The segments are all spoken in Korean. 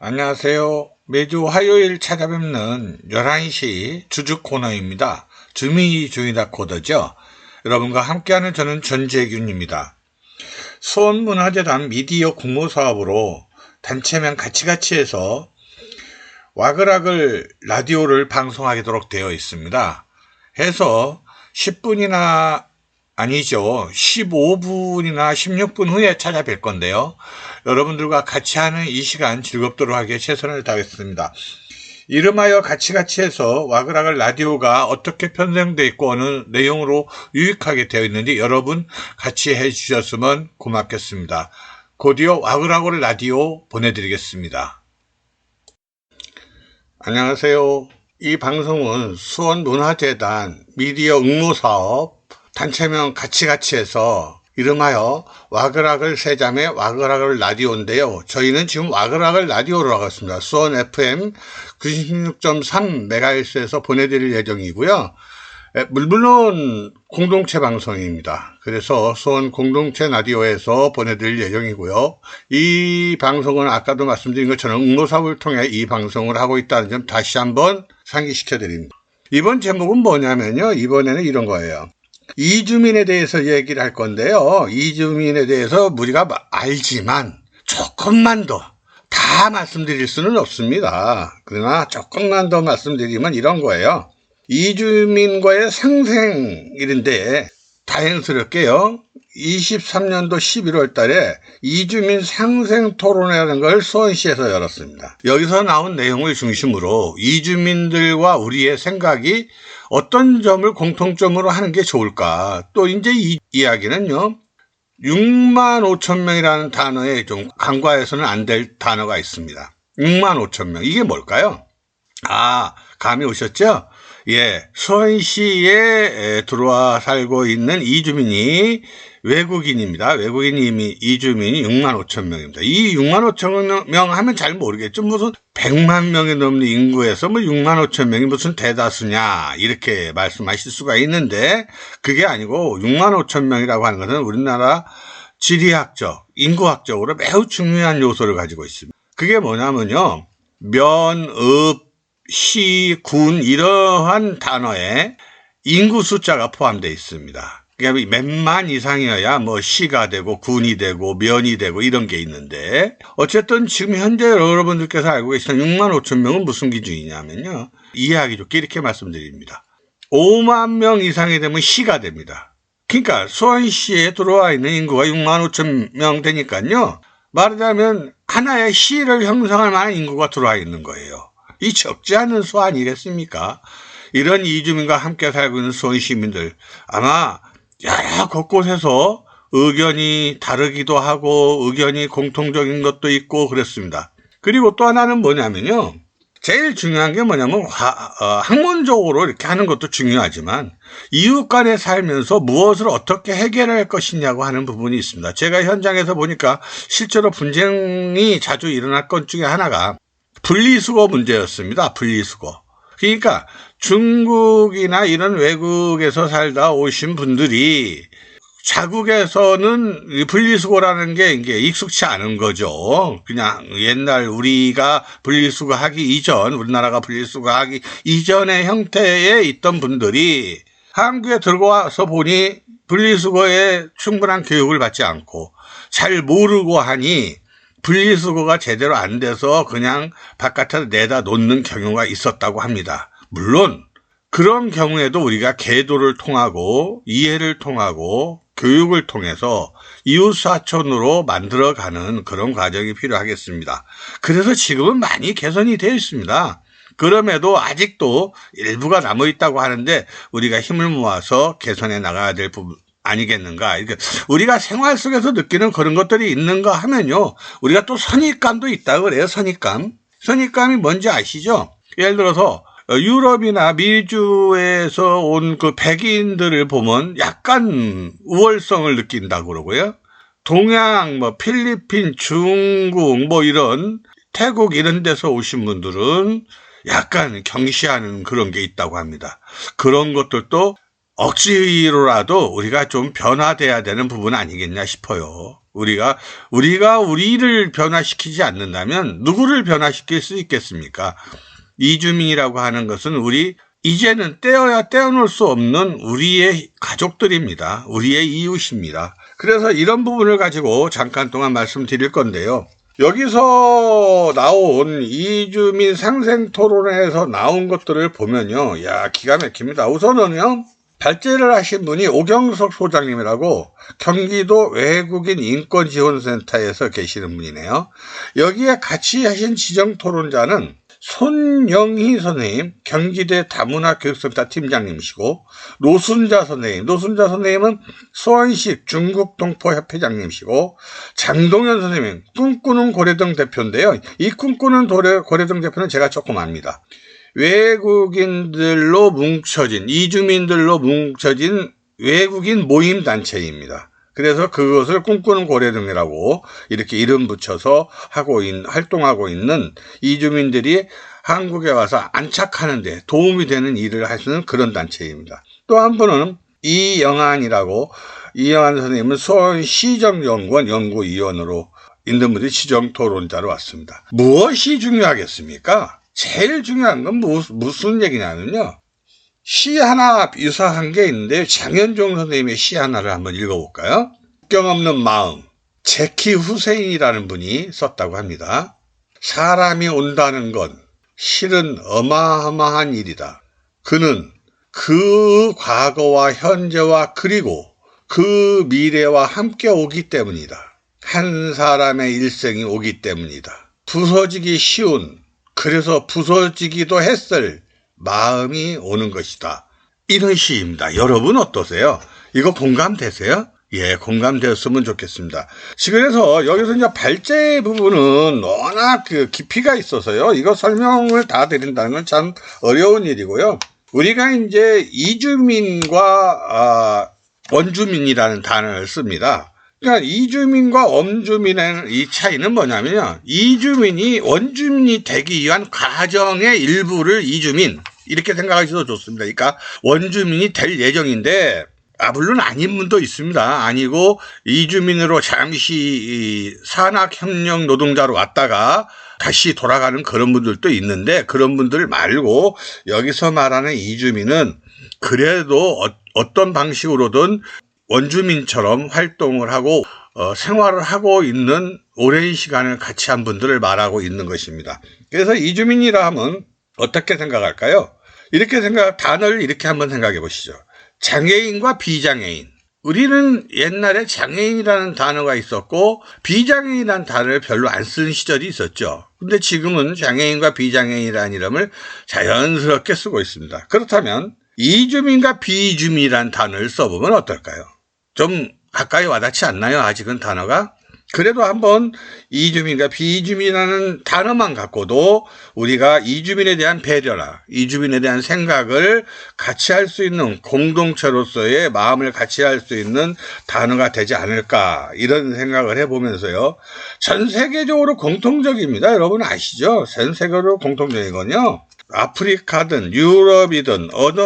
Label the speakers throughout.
Speaker 1: 안녕하세요. 매주 화요일 찾아뵙는 11시 주주 코너입니다. 주미주이다 코더죠. 여러분과 함께하는 저는 전재균입니다. 수원문화재단 미디어 공모사업으로 단체명 가치가치에서 와글와글 라디오를 방송하도록 되어 있습니다. 해서 10분이나 아니죠. 15분이나 16분 후에 찾아뵐 건데요. 여러분들과 같이 하는 이 시간 즐겁도록 하기에 최선을 다하겠습니다. 이름하여 가치가치에서 와글와글 라디오가 어떻게 편성되어 있고 어느 내용으로 유익하게 되어 있는지 여러분 같이 해주셨으면 고맙겠습니다. 곧이어 와글와글 라디오 보내드리겠습니다. 안녕하세요. 이 방송은 수원문화재단 미디어 응모사업 단체명 가치가치에서 이름하여 와글와글 세자매 와글와글 라디오인데요. 저희는 지금 와글와글 라디오로 하고 있습니다. 수원 FM 96.3MHz에서 보내드릴 예정이고요. 물론 공동체 방송입니다. 그래서 수원 공동체 라디오에서 보내드릴 예정이고요. 이 방송은 아까도 말씀드린 것처럼 응모사업을 통해 이 방송을 하고 있다는 점 다시 한번 상기시켜드립니다. 이번 제목은 뭐냐면요. 이번에는 이런 거예요. 이주민에 대해서 얘기를 할 건데요. 이주민에 대해서 우리가 알지만 조금만 더 다 말씀드릴 수는 없습니다. 그러나 조금만 더 말씀드리면 이런 거예요. 이주민과의 상생일인데 다행스럽게요. 23년도 11월 달에 이주민 상생 토론회라는 걸 수원시에서 열었습니다. 여기서 나온 내용을 중심으로 이주민들과 우리의 생각이 어떤 점을 공통점으로 하는 게 좋을까? 또 이제 이 이야기는요. 6만 5천 명이라는 단어에 좀 간과해서는 안 될 단어가 있습니다. 6만 5천 명. 이게 뭘까요? 감이 오셨죠? 예, 수원시에 들어와 살고 있는 이주민이 외국인입니다. 외국인이 이주민이 6만 5천 명입니다. 이 6만 5천 명 하면 잘 모르겠죠. 무슨 100만 명이 넘는 인구에서 6만 5천 명이 무슨 대다수냐 이렇게 말씀하실 수가 있는데 그게 아니고 6만 5천 명이라고 하는 것은 우리나라 지리학적, 인구학적으로 매우 중요한 요소를 가지고 있습니다. 그게 뭐냐면요. 면, 읍, 시, 군 이러한 단어에 인구 숫자가 포함되어 있습니다. 그러니까 몇만 이상이어야 시가 되고 군이 되고 면이 되고 이런 게 있는데 어쨌든 지금 현재 여러분들께서 알고 계시는 6만 5천 명은 무슨 기준이냐면요. 이해하기 좋게 이렇게 말씀드립니다. 5만 명 이상이 되면 시가 됩니다. 그러니까 수원시에 들어와 있는 인구가 6만 5천 명 되니까요. 말하자면 하나의 시를 형성할 만한 인구가 들어와 있는 거예요. 이 적지 않은 수 아니겠습니까? 이런 이주민과 함께 살고 있는 수원 시민들 아마 여러 곳곳에서 의견이 다르기도 하고 의견이 공통적인 것도 있고 그렇습니다. 그리고 또 하나는 뭐냐면요. 제일 중요한 게 뭐냐면 학문적으로 이렇게 하는 것도 중요하지만 이웃 간에 살면서 무엇을 어떻게 해결할 것이냐고 하는 부분이 있습니다. 제가 현장에서 보니까 실제로 분쟁이 자주 일어날 것 중에 하나가 분리수거 문제였습니다. 분리수거. 그러니까 중국이나 이런 외국에서 살다 오신 분들이 자국에서는 분리수거라는 게 이게 익숙치 않은 거죠. 그냥 옛날 우리가 분리수거하기 이전, 우리나라가 분리수거하기 이전의 형태에 있던 분들이 한국에 들어와서 보니 분리수거에 충분한 교육을 받지 않고 잘 모르고 하니 분리수거가 제대로 안 돼서 그냥 바깥에 내다 놓는 경우가 있었다고 합니다. 물론 그런 경우에도 우리가 계도를 통하고 이해를 통하고 교육을 통해서 이웃사촌으로 만들어가는 그런 과정이 필요하겠습니다. 그래서 지금은 많이 개선이 되어 있습니다. 그럼에도 아직도 일부가 남아있다고 하는데 우리가 힘을 모아서 개선해 나가야 될 부분 아니겠는가. 우리가 생활 속에서 느끼는 그런 것들이 있는가 하면요. 우리가 또 선입감도 있다고 그래요. 선입감. 선입감이 뭔지 아시죠? 예를 들어서 유럽이나 미주에서 온 그 백인들을 보면 약간 우월성을 느낀다고 그러고요. 동양, 필리핀, 중국, 이런 태국 이런 데서 오신 분들은 약간 경시하는 그런 게 있다고 합니다. 그런 것들도 억지로라도 우리가 좀 변화돼야 되는 부분 아니겠냐 싶어요. 우리가 우리를 변화시키지 않는다면 누구를 변화시킬 수 있겠습니까? 이주민이라고 하는 것은 이제는 떼어놓을 수 없는 우리의 가족들입니다. 우리의 이웃입니다. 그래서 이런 부분을 가지고 잠깐 동안 말씀드릴 건데요. 여기서 나온 이주민 상생토론회에서 나온 것들을 보면요. 야, 기가 막힙니다. 우선은요. 발제를 하신 분이 오경석 소장님이라고 경기도 외국인 인권지원센터에서 계시는 분이네요. 여기에 같이 하신 지정토론자는 손영희 선생님, 경기대 다문화교육센터 팀장님이시고, 노순자 선생님은 수원시 중국동포협회장님이시고, 장동현 선생님, 꿈꾸는 고래등 대표인데요. 이 꿈꾸는 고래등 대표는 제가 조금 압니다. 외국인들로 뭉쳐진, 이주민들로 뭉쳐진 외국인 모임단체입니다. 그래서 그것을 꿈꾸는 고래등이라고 이렇게 이름 붙여서 활동하고 있는 이주민들이 한국에 와서 안착하는 데 도움이 되는 일을 하시는 그런 단체입니다. 또 한 분은 이영한 선생님은 수원시정연구원 연구위원으로 있는 분이 지정토론자로 왔습니다. 무엇이 중요하겠습니까? 제일 중요한 건 무슨 얘기냐면요. 시 하나 유사한 게 있는데 장현종 선생님의 시 하나를 한번 읽어볼까요? 국경 없는 마음, 제키 후세인이라는 분이 썼다고 합니다. 사람이 온다는 건 실은 어마어마한 일이다. 그는 그 과거와 현재와 그리고 그 미래와 함께 오기 때문이다. 한 사람의 일생이 오기 때문이다. 부서지기 쉬운, 그래서 부서지기도 했을 마음이 오는 것이다. 이런 시입니다. 여러분 어떠세요? 이거 공감되세요? 예, 공감되었으면 좋겠습니다. 그래서 여기서 이제 발제 부분은 워낙 깊이가 있어서요. 이거 설명을 다 드린다는 건 참 어려운 일이고요. 우리가 이제 이주민과 원주민이라는 단어를 씁니다. 그러니까 이주민과 원주민의 이 차이는 뭐냐면요. 원주민이 되기 위한 과정의 일부를 이주민, 이렇게 생각하셔도 좋습니다. 그러니까 원주민이 될 예정인데, 물론 아닌 분도 있습니다. 아니고 이주민으로 잠시 산학협력 노동자로 왔다가 다시 돌아가는 그런 분들도 있는데, 그런 분들 말고 여기서 말하는 이주민은 그래도 어떤 방식으로든 원주민처럼 활동을 하고 생활을 하고 있는 오랜 시간을 같이 한 분들을 말하고 있는 것입니다. 그래서 이주민이라 하면 어떻게 생각할까요? 단어를 이렇게 한번 생각해 보시죠. 장애인과 비장애인. 우리는 옛날에 장애인이라는 단어가 있었고 비장애인이라는 단어를 별로 안 쓰는 시절이 있었죠. 근데 지금은 장애인과 비장애인이라는 이름을 자연스럽게 쓰고 있습니다. 그렇다면 이주민과 비주민이라는 단어를 써보면 어떨까요? 좀 가까이 와닿지 않나요? 아직은 단어가? 그래도 한번 이주민과 비주민이라는 단어만 갖고도 우리가 이주민에 대한 배려나 이주민에 대한 생각을 같이 할 수 있는, 공동체로서의 마음을 같이 할 수 있는 단어가 되지 않을까, 이런 생각을 해보면서요. 전 세계적으로 공통적입니다. 여러분 아시죠? 전 세계적으로 공통적인 건요. 아프리카든 유럽이든 어느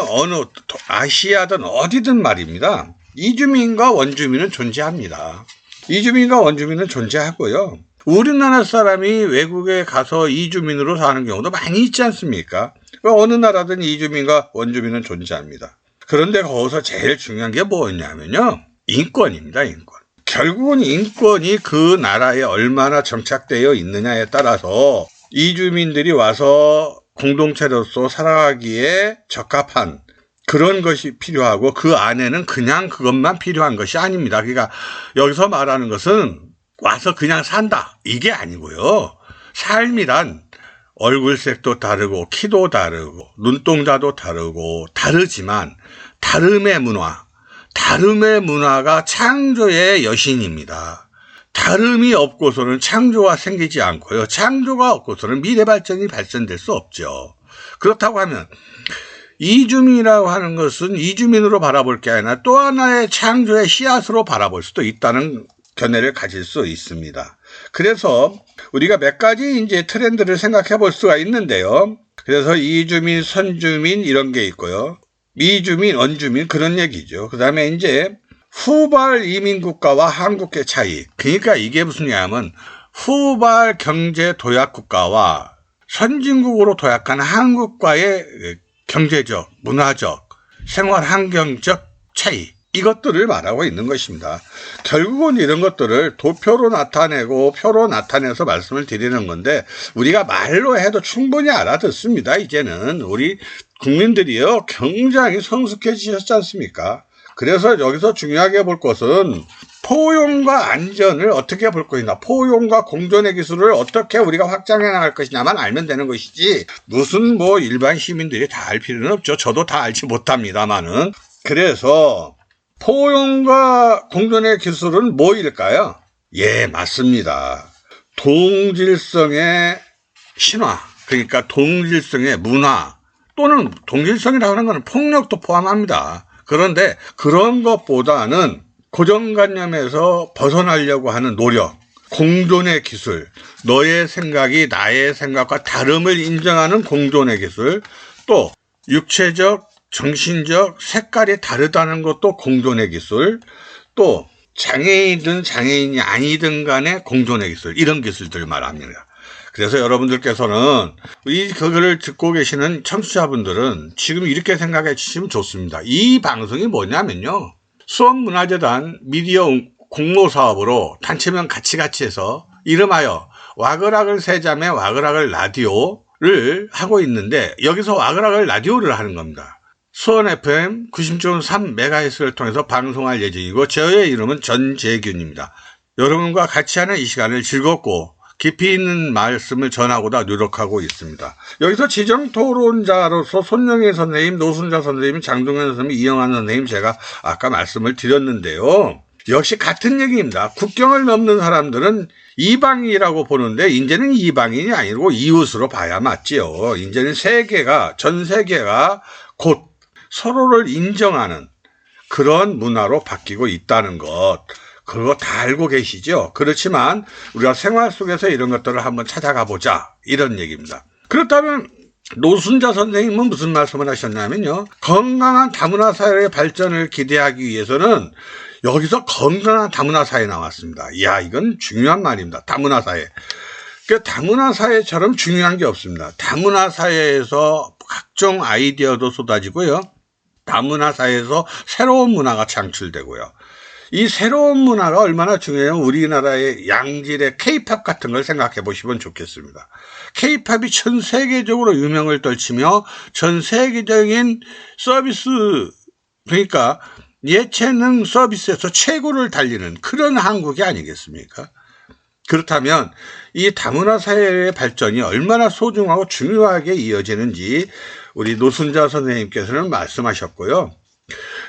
Speaker 1: 아시아든 어디든 말입니다. 이주민과 원주민은 존재합니다. 이주민과 원주민은 존재하고요. 우리나라 사람이 외국에 가서 이주민으로 사는 경우도 많이 있지 않습니까? 어느 나라든 이주민과 원주민은 존재합니다. 그런데 거기서 제일 중요한 게 뭐였냐면요. 인권입니다. 인권. 결국은 인권이 그 나라에 얼마나 정착되어 있느냐에 따라서 이주민들이 와서 공동체로서 살아가기에 적합한 그런 것이 필요하고, 그 안에는 그냥 그것만 필요한 것이 아닙니다. 그러니까 여기서 말하는 것은 와서 그냥 산다, 이게 아니고요. 삶이란 얼굴색도 다르고 키도 다르고 눈동자도 다르고 다르지만 다름의 문화가 창조의 여신입니다. 다름이 없고서는 창조가 생기지 않고요. 창조가 없고서는 미래 발전이 발전될 수 없죠. 그렇다고 하면 이주민이라고 하는 것은 이주민으로 바라볼 게 아니라 또 하나의 창조의 씨앗으로 바라볼 수도 있다는 견해를 가질 수 있습니다. 그래서 우리가 몇 가지 이제 트렌드를 생각해 볼 수가 있는데요. 그래서 이주민, 선주민 이런 게 있고요. 미주민, 원주민 그런 얘기죠. 그 다음에 이제 후발 이민국가와 한국의 차이. 그러니까 이게 무슨 얘기냐면 후발 경제 도약국가와 선진국으로 도약한 한국과의 경제적, 문화적, 생활 환경적 차이. 이것들을 말하고 있는 것입니다. 결국은 이런 것들을 도표로 나타내고 표로 나타내서 말씀을 드리는 건데 우리가 말로 해도 충분히 알아듣습니다. 이제는 우리 국민들이요 굉장히 성숙해지셨지 않습니까? 그래서 여기서 중요하게 볼 것은 포용과 안전을 어떻게 볼 것이냐, 포용과 공존의 기술을 어떻게 우리가 확장해 나갈 것이냐만 알면 되는 것이지 무슨 뭐 일반 시민들이 다 알 필요는 없죠. 저도 다 알지 못합니다만은. 그래서 포용과 공존의 기술은 뭐일까요? 예, 맞습니다. 동질성의 신화, 그러니까 동질성의 문화 또는 동질성이라고 하는 것은 폭력도 포함합니다. 그런데 그런 것보다는 고정관념에서 벗어나려고 하는 노력, 공존의 기술, 너의 생각이 나의 생각과 다름을 인정하는 공존의 기술, 또 육체적, 정신적 색깔이 다르다는 것도 공존의 기술, 또 장애인이든 장애인이 아니든 간에 공존의 기술, 이런 기술들을 말합니다. 그래서 여러분들께서는 그거를 듣고 계시는 청취자분들은 지금 이렇게 생각해 주시면 좋습니다. 이 방송이 뭐냐면요, 수원문화재단 미디어 공모사업으로 단체명 같이 해서 이름하여 와그락을 세자매 와그락을 라디오를 하고 있는데 여기서 와그락을 라디오를 하는 겁니다. 수원 FM 96.3MHz를 통해서 방송할 예정이고 저의 이름은 전재균입니다. 여러분과 같이 하는 이 시간을 즐겁고 깊이 있는 말씀을 전하고자 노력하고 있습니다. 여기서 지정토론자로서 손영애 선생님, 노순자 선생님, 장동현 선생님, 이영환 선생님 제가 아까 말씀을 드렸는데요. 역시 같은 얘기입니다. 국경을 넘는 사람들은 이방인이라고 보는데 이제는 이방인이 아니고 이웃으로 봐야 맞지요. 이제는 전 세계가 곧 서로를 인정하는 그런 문화로 바뀌고 있다는 것. 그거 다 알고 계시죠? 그렇지만 우리가 생활 속에서 이런 것들을 한번 찾아가 보자, 이런 얘기입니다. 그렇다면 노순자 선생님은 무슨 말씀을 하셨냐면요, 건강한 다문화 사회의 발전을 기대하기 위해서는 여기서 건강한 다문화 사회 나왔습니다. 이야, 이건 중요한 말입니다. 다문화 사회. 그 다문화 사회처럼 중요한 게 없습니다. 다문화 사회에서 각종 아이디어도 쏟아지고요, 다문화 사회에서 새로운 문화가 창출되고요. 이 새로운 문화가 얼마나 중요해요. 우리나라의 양질의 K-팝 같은 걸 생각해 보시면 좋겠습니다. K-팝이 전 세계적으로 유명을 떨치며 전 세계적인 서비스, 그러니까 예체능 서비스에서 최고를 달리는 그런 한국이 아니겠습니까? 그렇다면 이 다문화 사회의 발전이 얼마나 소중하고 중요하게 이어지는지 우리 노순자 선생님께서는 말씀하셨고요.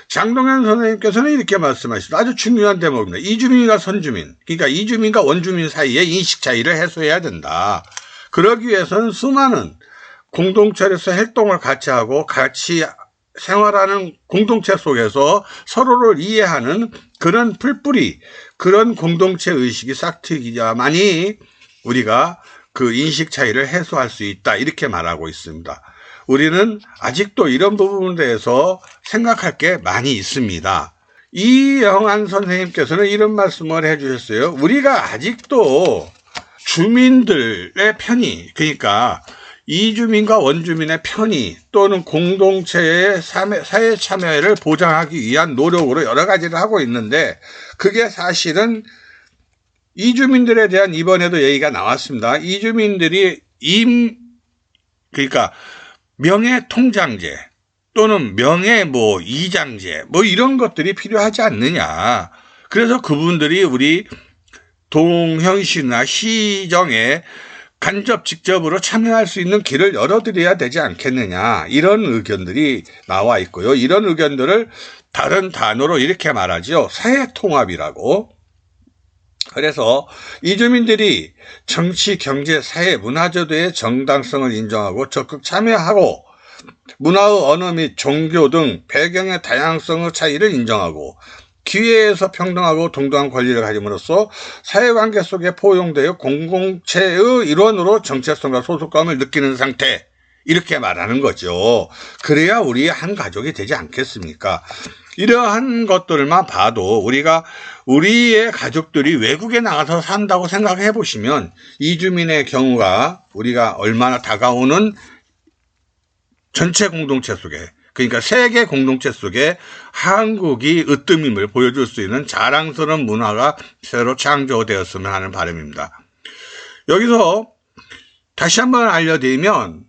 Speaker 1: 장동현 선생님께서는 이렇게 말씀하셨습니다. 아주 중요한 대목입니다. 이주민과 선주민, 그러니까 이주민과 원주민 사이의 인식 차이를 해소해야 된다. 그러기 위해서는 수많은 공동체에서 활동을 같이 하고 같이 생활하는 공동체 속에서 서로를 이해하는 그런 풀뿌리, 그런 공동체 의식이 싹트기야만이 우리가 그 인식 차이를 해소할 수 있다, 이렇게 말하고 있습니다. 우리는 아직도 이런 부분에 대해서 생각할 게 많이 있습니다. 이영환 선생님께서는 이런 말씀을 해주셨어요. 우리가 아직도 주민들의 편의, 그러니까 이주민과 원주민의 편의 또는 공동체의 사회 참여를 보장하기 위한 노력으로 여러 가지를 하고 있는데 그게 사실은 이주민들에 대한 이번에도 얘기가 나왔습니다. 이주민들이 그러니까 명예통장제 또는 이장제 이런 것들이 필요하지 않느냐. 그래서 그분들이 우리 동형시나 시정에 간접 직접으로 참여할 수 있는 길을 열어드려야 되지 않겠느냐, 이런 의견들이 나와 있고요. 이런 의견들을 다른 단어로 이렇게 말하죠. 사회통합이라고. 그래서 이주민들이 정치, 경제, 사회, 문화제도의 정당성을 인정하고 적극 참여하고 문화의 언어 및 종교 등 배경의 다양성의 차이를 인정하고 기회에서 평등하고 동등한 권리를 가짐으로써 사회관계 속에 포용되어 공동체의 일원으로 정체성과 소속감을 느끼는 상태, 이렇게 말하는 거죠. 그래야 우리 한 가족이 되지 않겠습니까? 이러한 것들만 봐도 우리의 가족들이 외국에 나가서 산다고 생각해 보시면 이주민의 경우가 우리가 얼마나 다가오는 전체 공동체 속에, 그러니까 세계 공동체 속에 한국이 으뜸임을 보여줄 수 있는 자랑스러운 문화가 새로 창조되었으면 하는 바람입니다. 여기서 다시 한번 알려드리면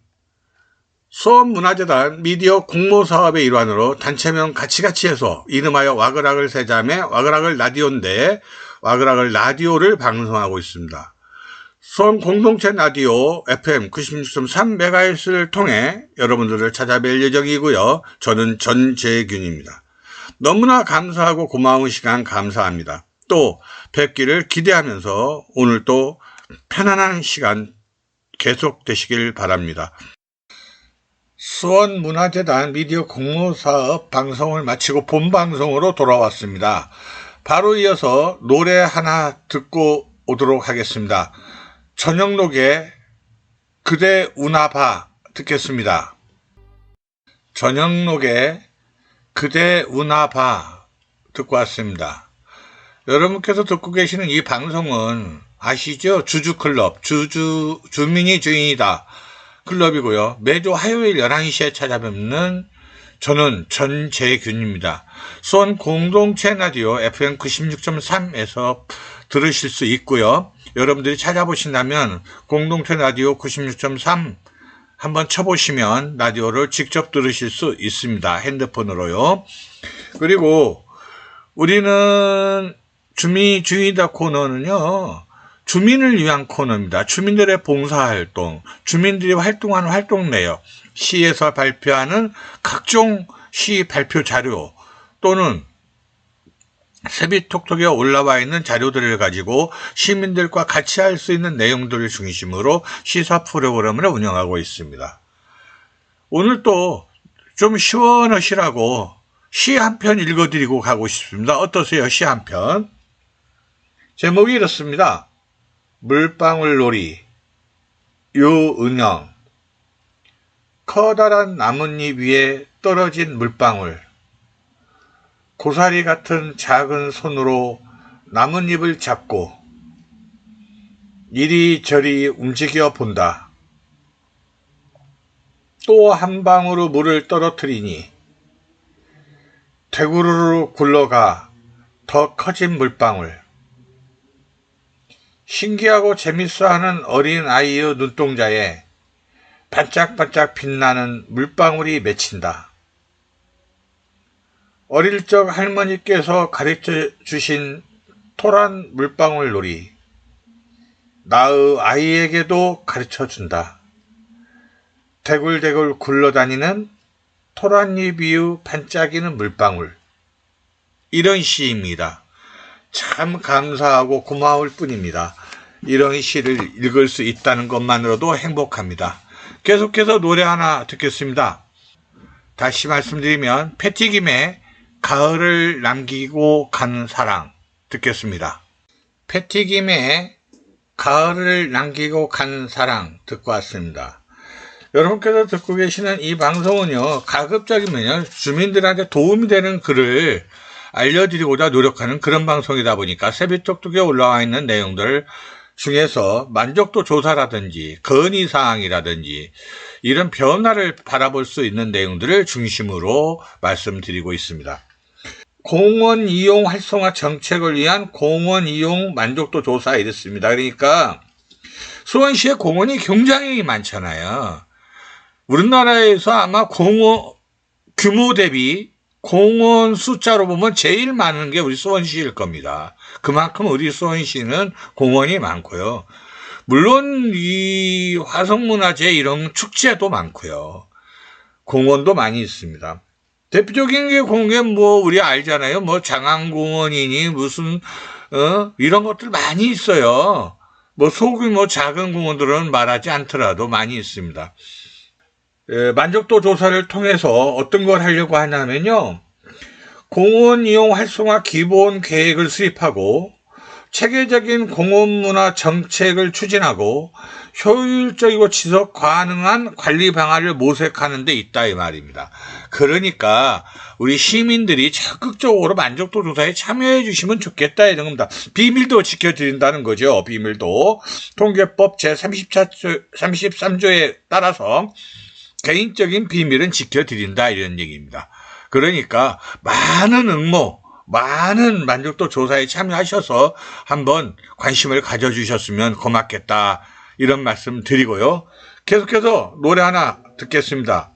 Speaker 1: 수원문화재단 미디어 공모사업의 일환으로 단체명 같이해서 이름하여 와그락을 세자매 와그락을 라디오인데 와그락을 라디오를 방송하고 있습니다. 수원 공동체 라디오 FM 96.3MHz를 통해 여러분들을 찾아뵐 예정이고요. 저는 전재균입니다. 너무나 감사하고 고마운 시간 감사합니다. 또 뵙기를 기대하면서 오늘 또 편안한 시간 계속되시길 바랍니다. 수원문화재단 미디어 공모사업 방송을 마치고 본방송으로 돌아왔습니다. 바로 이어서 노래 하나 듣고 오도록 하겠습니다. 전영록의 그대 우나봐 듣겠습니다. 전영록의 그대 우나봐 듣고 왔습니다. 여러분께서 듣고 계시는 이 방송은 아시죠? 주주클럽, 주민이 주인이다 클럽이고요. 매주 화요일 11시에 찾아뵙는 저는 전재균입니다. 수원 공동체 라디오 FM 96.3에서 들으실 수 있고요. 여러분들이 찾아보신다면 공동체 라디오 96.3 한번 쳐보시면 라디오를 직접 들으실 수 있습니다. 핸드폰으로요. 그리고 우리는 주민이 주인이다 코너는요. 주민을 위한 코너입니다. 주민들의 봉사활동, 주민들이 활동하는 활동 내역, 시에서 발표하는 각종 시 발표 자료 또는 세비톡톡에 올라와 있는 자료들을 가지고 시민들과 같이 할 수 있는 내용들을 중심으로 시사 프로그램을 운영하고 있습니다. 오늘 또 좀 시원하시라고 시 한 편 읽어드리고 가고 싶습니다. 어떠세요? 시 한 편. 제목이 이렇습니다. 물방울놀이. 유은영. 커다란 나뭇잎 위에 떨어진 물방울. 고사리 같은 작은 손으로 나뭇잎을 잡고 이리저리 움직여 본다. 또 한 방울의 물을 떨어뜨리니 대구르르 굴러가 더 커진 물방울. 신기하고 재밌어하는 어린 아이의 눈동자에 반짝반짝 빛나는 물방울이 맺힌다. 어릴 적 할머니께서 가르쳐 주신 토란 물방울 놀이, 나의 아이에게도 가르쳐 준다. 대굴대굴 굴러다니는 토란잎 위의 반짝이는 물방울. 이런 시입니다. 참 감사하고 고마울 뿐입니다. 이런 시를 읽을 수 있다는 것만으로도 행복합니다. 계속해서 노래 하나 듣겠습니다. 다시 말씀드리면 패티김의 가을을 남기고 간 사랑 듣겠습니다. 패티김의 가을을 남기고 간 사랑 듣고 왔습니다. 여러분께서 듣고 계시는 이 방송은요, 가급적이면요, 주민들한테 도움이 되는 글을 알려드리고자 노력하는 그런 방송이다 보니까 세비톡톡에 올라와 있는 내용들 중에서 만족도 조사라든지 건의사항이라든지 이런 변화를 바라볼 수 있는 내용들을 중심으로 말씀드리고 있습니다. 공원 이용 활성화 정책을 위한 공원 이용 만족도 조사 이랬습니다. 그러니까 수원시에 공원이 굉장히 많잖아요. 우리나라에서 아마 공원 규모 대비 공원 숫자로 보면 제일 많은 게 우리 수원시일 겁니다. 그만큼 우리 수원시는 공원이 많고요. 물론 이 화성문화재 이런 축제도 많고요. 공원도 많이 있습니다. 대표적인 게 공원 우리 알잖아요. 장안공원이니 무슨 이런 것들 많이 있어요. 소규모 작은 공원들은 말하지 않더라도 많이 있습니다. 만족도 조사를 통해서 어떤 걸 하려고 하냐면요. 공원 이용 활성화 기본 계획을 수립하고 체계적인 공원문화 정책을 추진하고 효율적이고 지속 가능한 관리 방안을 모색하는 데 있다 이 말입니다. 그러니까 우리 시민들이 적극적으로 만족도 조사에 참여해 주시면 좋겠다 이런 겁니다. 비밀도 지켜드린다는 거죠. 비밀도. 통계법 제33조에 따라서 개인적인 비밀은 지켜드린다 이런 얘기입니다. 그러니까 많은 응모, 많은 만족도 조사에 참여하셔서 한번 관심을 가져주셨으면 고맙겠다 이런 말씀 드리고요. 계속해서 노래 하나 듣겠습니다.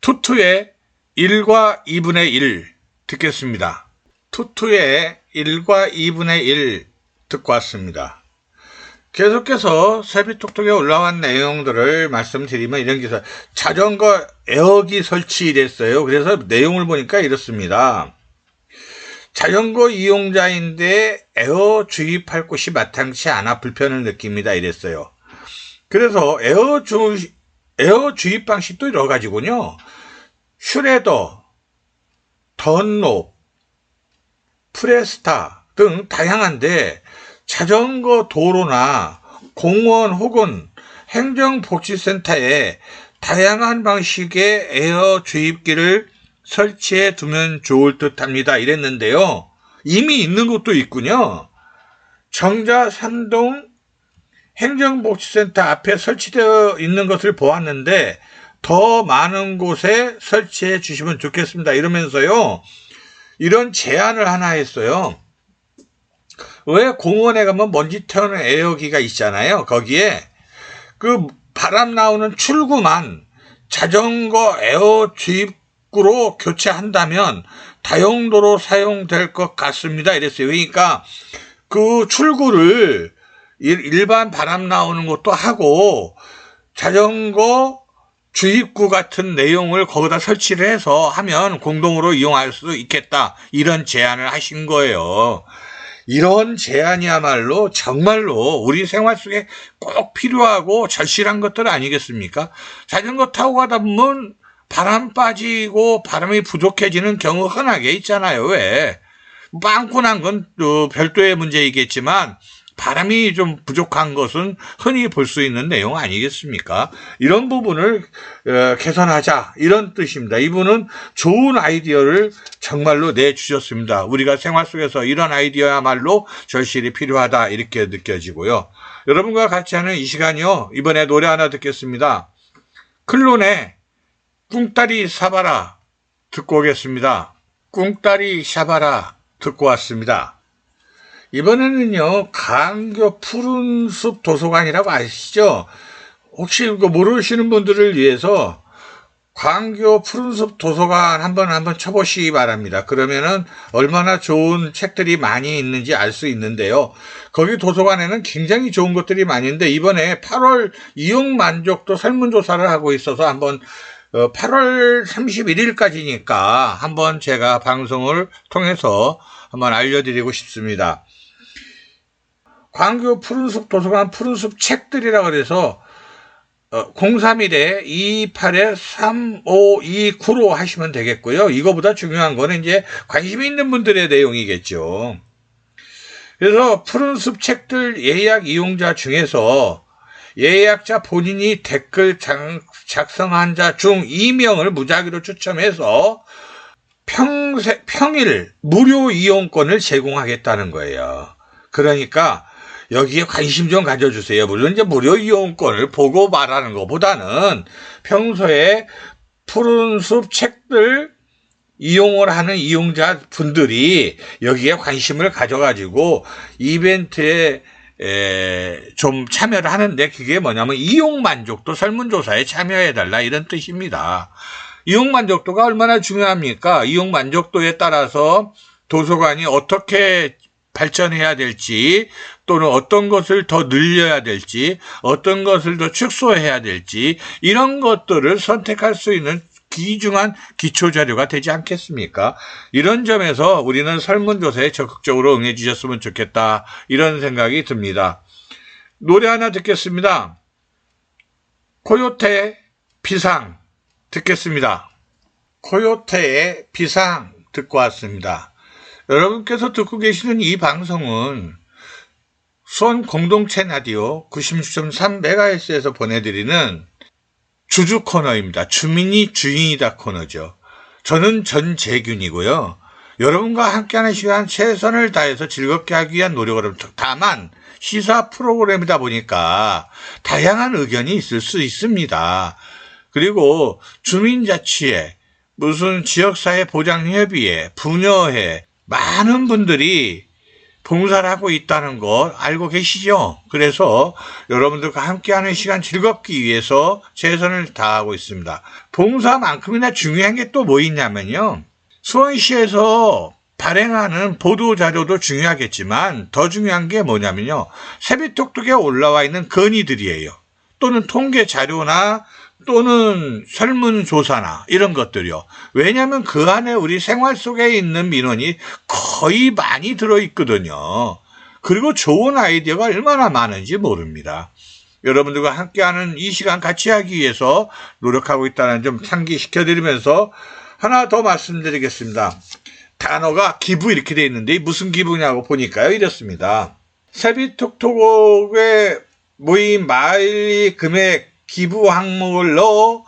Speaker 1: 투투의 1과 2분의 1 듣겠습니다. 투투의 1과 2분의 1 듣고 왔습니다. 계속해서 세비톡톡에 올라온 내용들을 말씀드리면 이런 기사, 자전거 에어기 설치됐어요. 그래서 내용을 보니까 이렇습니다. 자전거 이용자인데 에어 주입할 곳이 마땅치 않아 불편을 느낍니다. 이랬어요. 그래서 에어 주입 방식도 여러 가지군요. 슈레더, 던롭, 프레스타 등 다양한데 자전거 도로나 공원 혹은 행정복지센터에 다양한 방식의 에어 주입기를 설치해 두면 좋을 듯 합니다. 이랬는데요. 이미 있는 곳도 있군요. 정자 3동 행정복지센터 앞에 설치되어 있는 것을 보았는데 더 많은 곳에 설치해 주시면 좋겠습니다. 이러면서요. 이런 제안을 하나 했어요. 왜 공원에 가면 먼지 태우는 에어기가 있잖아요. 거기에 그 바람 나오는 출구만 자전거 에어 주입구로 교체한다면 다용도로 사용될 것 같습니다. 이랬어요. 그러니까 그 출구를 일반 바람 나오는 것도 하고 자전거 주입구 같은 내용을 거기다 설치를 해서 하면 공동으로 이용할 수 있겠다. 이런 제안을 하신 거예요. 이런 제안이야말로 정말로 우리 생활 속에 꼭 필요하고 절실한 것들 아니겠습니까? 자전거 타고 가다 보면 바람 빠지고 바람이 부족해지는 경우 흔하게 있잖아요. 왜? 많고 난 건 별도의 문제이겠지만 바람이 좀 부족한 것은 흔히 볼 수 있는 내용 아니겠습니까? 이런 부분을 개선하자 이런 뜻입니다. 이분은 좋은 아이디어를 정말로 내주셨습니다. 우리가 생활 속에서 이런 아이디어야말로 절실히 필요하다 이렇게 느껴지고요. 여러분과 같이 하는 이 시간이요. 이번에 노래 하나 듣겠습니다. 클론의 꿍따리 사바라 듣고 오겠습니다. 꿍따리 샤바라 듣고 왔습니다. 이번에는요, 강교 푸른숲 도서관이라고 아시죠? 혹시 모르시는 분들을 위해서 광교 푸른숲 도서관 한번 쳐보시기 바랍니다. 그러면은 얼마나 좋은 책들이 많이 있는지 알 수 있는데요. 거기 도서관에는 굉장히 좋은 것들이 많이 있는데 이번에 8월 이용 만족도 설문조사를 하고 있어서 한번 8월 31일까지니까 한번 제가 방송을 통해서 한번 알려드리고 싶습니다. 광교 푸른숲 도서관 푸른숲 책들이라 그래서 031-228-3529로 하시면 되겠고요. 이거보다 중요한 거는 이제 관심 있는 분들의 내용이겠죠. 그래서 푸른숲 책들 예약 이용자 중에서 예약자 본인이 댓글 작성한 자 중 2명을 무작위로 추첨해서 평일 무료 이용권을 제공하겠다는 거예요. 그러니까 여기에 관심 좀 가져주세요. 물론 이제 무료 이용권을 보고 말하는 것보다는 평소에 푸른숲 책들 이용을 하는 이용자 분들이 여기에 관심을 가져가지고 이벤트에 좀 참여를 하는데 그게 뭐냐면 이용 만족도 설문조사에 참여해달라 이런 뜻입니다. 이용 만족도가 얼마나 중요합니까? 이용 만족도에 따라서 도서관이 어떻게 발전해야 될지 또는 어떤 것을 더 늘려야 될지 어떤 것을 더 축소해야 될지 이런 것들을 선택할 수 있는 귀중한 기초자료가 되지 않겠습니까? 이런 점에서 우리는 설문조사에 적극적으로 응해 주셨으면 좋겠다 이런 생각이 듭니다. 노래 하나 듣겠습니다. 코요태 비상 듣겠습니다. 코요태의 비상 듣고 왔습니다. 여러분께서 듣고 계시는 이 방송은 수원 공동체 라디오 96.3MHz에서 보내드리는 주주 코너입니다. 주민이 주인이다 코너죠. 저는 전재균이고요. 여러분과 함께하는 시간 최선을 다해서 즐겁게 하기 위한 노력을 합니다. 다만 시사 프로그램이다 보니까 다양한 의견이 있을 수 있습니다. 그리고 주민자치회, 무슨 지역사회 보장협의회, 부녀회 많은 분들이 봉사를 하고 있다는 거 알고 계시죠? 그래서 여러분들과 함께하는 시간 즐겁기 위해서 최선을 다하고 있습니다. 봉사만큼이나 중요한 게 또 뭐 있냐면요. 수원시에서 발행하는 보도자료도 중요하겠지만 더 중요한 게 뭐냐면요. 세비톡톡에 올라와 있는 건의들이에요. 또는 통계자료나 또는 설문조사나 이런 것들이요. 왜냐하면 그 안에 우리 생활 속에 있는 민원이 거의 많이 들어있거든요. 그리고 좋은 아이디어가 얼마나 많은지 모릅니다. 여러분들과 함께하는 이 시간 같이 하기 위해서 노력하고 있다는 점 상기시켜드리면서 하나 더 말씀드리겠습니다. 단어가 기부 이렇게 돼 있는데 무슨 기부냐고 보니까요. 이렇습니다. 세비톡톡에 모인 마일리 금액 기부 항목을 넣어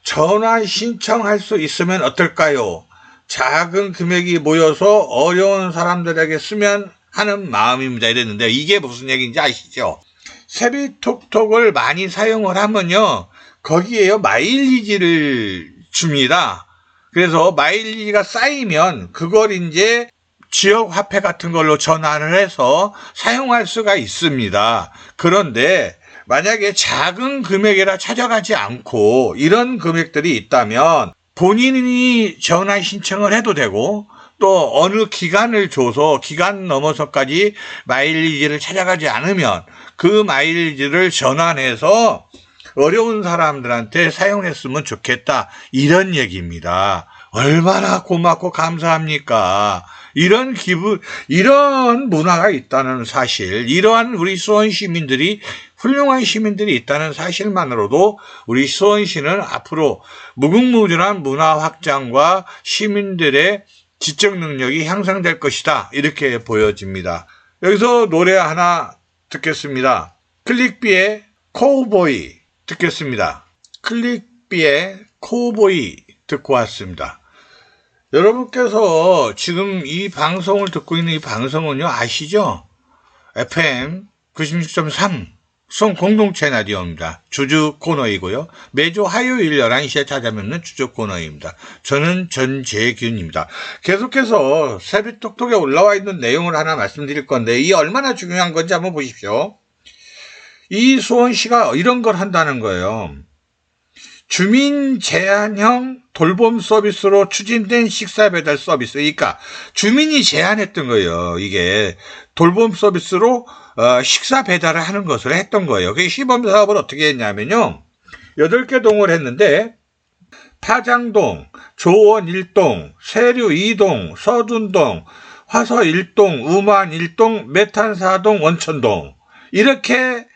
Speaker 1: 전화 신청할 수 있으면 어떨까요? 작은 금액이 모여서 어려운 사람들에게 쓰면 하는 마음입니다. 이랬는데 이게 무슨 얘기인지 아시죠? 세비톡톡을 많이 사용을 하면요. 거기에요 마일리지를 줍니다. 그래서 마일리지가 쌓이면 그걸 이제 지역 화폐 같은 걸로 전환을 해서 사용할 수가 있습니다. 그런데 만약에 작은 금액이라 찾아가지 않고 이런 금액들이 있다면 본인이 전화 신청을 해도 되고 또 어느 기간을 줘서 기간 넘어서까지 마일리지를 찾아가지 않으면 그 마일리지를 전환해서 어려운 사람들한테 사용했으면 좋겠다. 이런 얘기입니다. 얼마나 고맙고 감사합니까? 이런 기분, 이런 문화가 있다는 사실, 이러한 우리 수원 시민들이 훌륭한 시민들이 있다는 사실만으로도 우리 수원시는 앞으로 무궁무진한 문화 확장과 시민들의 지적 능력이 향상될 것이다. 이렇게 보여집니다. 여기서 노래 하나 듣겠습니다. 클릭비의 코우보이 듣겠습니다. 클릭비의 코우보이 듣고 왔습니다. 여러분께서 지금 이 방송을 듣고 있는 이 방송은요, 아시죠? FM 96.3 수원 공동체 라디오입니다. 주주 코너이고요. 매주 화요일 11시에 찾아뵙는 주주 코너입니다. 저는 전재균입니다. 계속해서 세비톡톡에 올라와 있는 내용을 하나 말씀드릴 건데 이 얼마나 중요한 건지 한번 보십시오. 이 수원시가 이런 걸 한다는 거예요. 주민 제한형 돌봄 서비스로 추진된 식사 배달 서비스. 그러니까 주민이 제안했던 거예요. 이게 돌봄 서비스로 식사 배달을 하는 것을 했던 거예요. 그 시범 사업을 어떻게 했냐면요. 8개 동을 했는데 파장동, 조원 1동, 세류 2동, 서둔동, 화서 1동, 우만 1동, 메탄 4동, 원천동 이렇게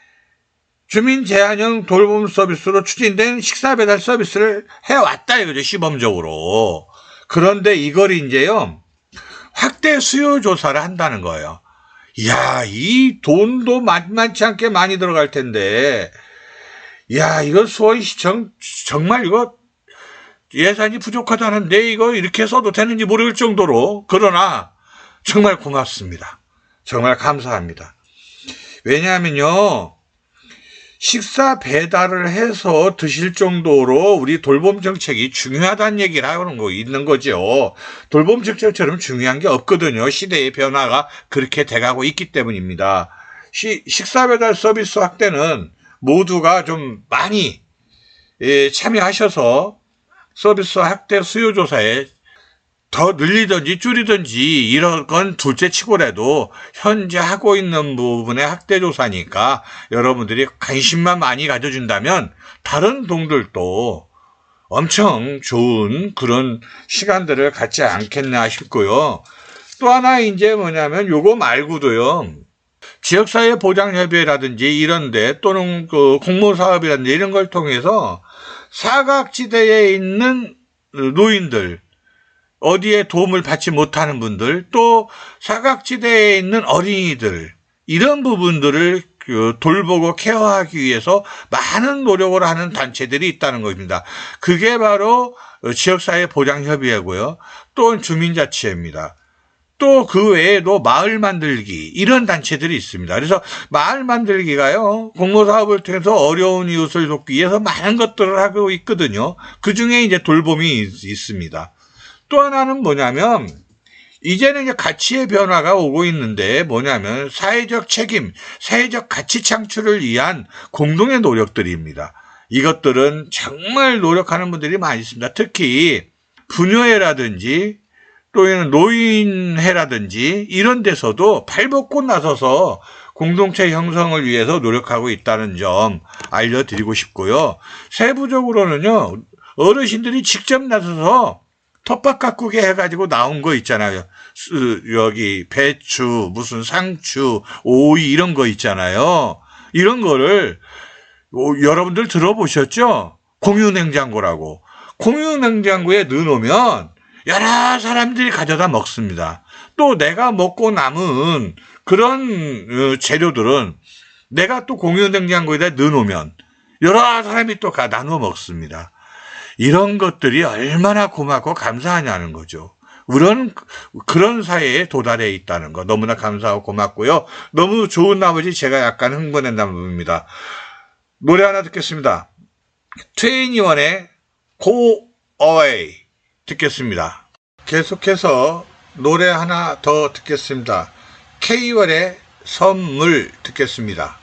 Speaker 1: 주민 제한형 돌봄 서비스로 추진된 식사 배달 서비스를 해왔다 이거죠. 시범적으로. 그런데 이걸 이제요. 확대 수요 조사를 한다는 거예요. 이야, 이 돈도 만만치 않게 많이 들어갈 텐데, 이야, 이거 수원시 정말 이거 예산이 부족하다는데 이거 이렇게 써도 되는지 모를 정도로, 그러나 정말 고맙습니다. 정말 감사합니다. 왜냐하면요, 식사 배달을 해서 드실 정도로 우리 돌봄 정책이 중요하다는 얘기를 하는 거 있는 거죠. 돌봄 정책처럼 중요한 게 없거든요. 시대의 변화가 그렇게 돼가고 있기 때문입니다. 식사 배달 서비스 확대는 모두가 좀 많이 참여하셔서 서비스 확대 수요 조사에 더 늘리든지 줄이든지 이런 건 둘째 치고라도 현재 하고 있는 부분의 확대조사니까 여러분들이 관심만 많이 가져준다면 다른 동들도 엄청 좋은 그런 시간들을 갖지 않겠나 싶고요. 또 하나 이제 뭐냐면 요거 말고도요. 지역사회 보장협의회라든지 이런데 또는 그 공모사업이라든지 이런 걸 통해서 사각지대에 있는 노인들 어디에 도움을 받지 못하는 분들, 또 사각지대에 있는 어린이들, 이런 부분들을 돌보고 케어하기 위해서 많은 노력을 하는 단체들이 있다는 것입니다. 그게 바로 지역사회 보장협의회고요. 또 주민자치회입니다. 또 그 외에도 마을 만들기 이런 단체들이 있습니다. 그래서 마을 만들기가요, 공모사업을 통해서 어려운 이웃을 돕기 위해서 많은 것들을 하고 있거든요. 그 중에 이제 돌봄이 있습니다. 또 하나는 뭐냐면, 이제는 이제 가치의 변화가 오고 있는데 뭐냐면 사회적 책임, 사회적 가치 창출을 위한 공동의 노력들입니다. 이것들은 정말 노력하는 분들이 많이 있습니다. 특히 부녀회라든지 또는 노인회라든지 이런 데서도 발벗고 나서서 공동체 형성을 위해서 노력하고 있다는 점 알려드리고 싶고요. 세부적으로는요, 어르신들이 직접 나서서 텃밭 가꾸기 해가지고 나온 거 있잖아요. 여기 배추, 무슨 상추, 오이 이런 거 있잖아요. 이런 거를 여러분들 들어보셨죠? 공유냉장고라고. 공유냉장고에 넣어놓으면 여러 사람들이 가져다 먹습니다. 또 내가 먹고 남은 그런 재료들은 내가 또 공유냉장고에다 넣어놓으면 여러 사람이 또 나눠 먹습니다. 이런 것들이 얼마나 고맙고 감사하냐는 거죠. 그런 사회에 도달해 있다는 거 너무나 감사하고 고맙고요. 너무 좋은 나머지 제가 약간 흥분했나 봅니다. 노래 하나 듣겠습니다. 2NE1의 Go Away 듣겠습니다. 계속해서 노래 하나 더 듣겠습니다. K-월의 선물 듣겠습니다.